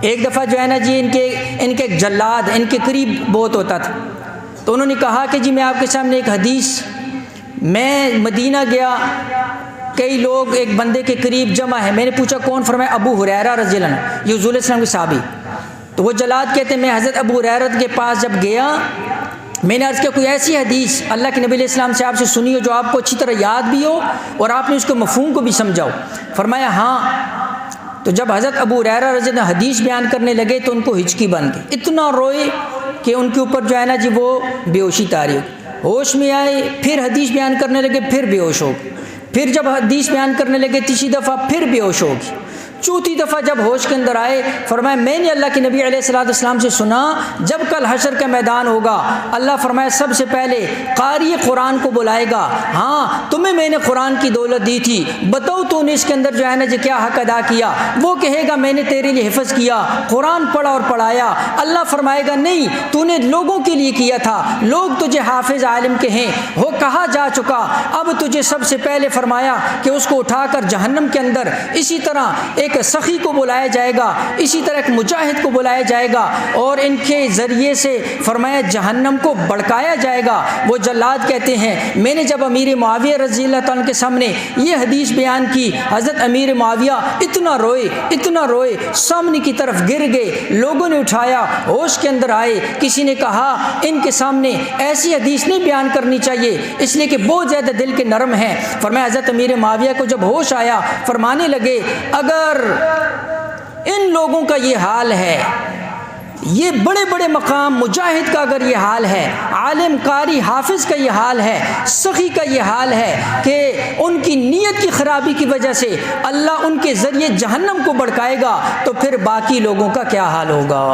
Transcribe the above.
ایک دفعہ جو ہے نا جی ان کے ایک جلاد ان کے قریب بہت ہوتا تھا، تو انہوں نے کہا کہ جی میں آپ کے سامنے ایک حدیث، میں مدینہ گیا، کئی لوگ ایک بندے کے قریب جمع ہے، میں نے پوچھا کون؟ فرمایا ابو ہریرہ رضی اللہ عنہ، یہ حضور علیہ السلام کے صحابی۔ تو وہ جلاد کہتے ہیں میں حضرت ابو ہریرہ کے پاس جب گیا، میں نے عرض کیا کوئی ایسی حدیث اللہ کے نبی علیہ السلام سے آپ سے سنی ہو جو آپ کو اچھی طرح یاد بھی ہو اور آپ نے اس کو مفہوم کو بھی سمجھا ہو؟ فرمایا ہاں۔ تو جب حضرت ابو ہریرہ رضی اللہ عنہ حدیث بیان کرنے لگے تو ان کو ہچکی بن گئی، اتنا روئے کہ ان کے اوپر جو ہے نا جی وہ بے ہوشی طاری ہو، ہوش میں آئے، پھر حدیث بیان کرنے لگے، پھر بے ہوش ہو گئے، پھر جب حدیث بیان کرنے لگے تیسری دفعہ پھر بے ہوش ہو گئی، چوتھی دفعہ جب ہوش کے اندر آئے فرمایا میں نے اللہ کے نبی علیہ الصلوۃ والسلام سے سنا جب کل حشر کا میدان ہوگا اللہ فرمایا سب سے پہلے قاری قرآن کو بلائے گا، ہاں تمہیں میں نے قرآن کی دولت دی تھی، بتاؤ تو نے اس کے اندر جو ہے نا جی کیا حق ادا کیا؟ وہ کہے گا میں نے تیرے لیے حفظ کیا، قرآن پڑھا اور پڑھایا۔ اللہ فرمائے گا نہیں، تو نے لوگوں کے لیے کیا تھا، لوگ تجھے حافظ عالم کے ہیں، وہ کہا جا چکا، اب تجھے سب سے پہلے فرمایا کہ اس کو اٹھا کر جہنم کے اندر اسی طرح ایک سخی کو بلایا جائے گا، اسی طرح ایک مجاہد کو بلایا جائے گا اور ان کے ذریعے سے فرمایا جہنم کو بڑکایا جائے گا۔ وہ جلاد کہتے ہیں میں نے جب امیر معاویہ رضی اللہ تعالیٰ کے سامنے یہ حدیث بیان کی، حضرت امیر معاویہ اتنا روئے سامنے کی طرف گر گئے، لوگوں نے اٹھایا، ہوش کے اندر آئے، کسی نے کہا ان کے سامنے ایسی حدیث نہیں بیان کرنی چاہیے اس لیے کہ بہت زیادہ دل کے نرم ہیں۔ فرمایا حضرت امیر معاویہ کو جب ہوش آیا فرمانے لگے اگر ان لوگوں کا یہ حال ہے، یہ بڑے بڑے مقام مجاہد کا اگر یہ حال ہے، عالم قاری حافظ کا یہ حال ہے، سخی کا یہ حال ہے کہ ان کی نیت کی خرابی کی وجہ سے اللہ ان کے ذریعے جہنم کو بڑکائے گا، تو پھر باقی لوگوں کا کیا حال ہوگا؟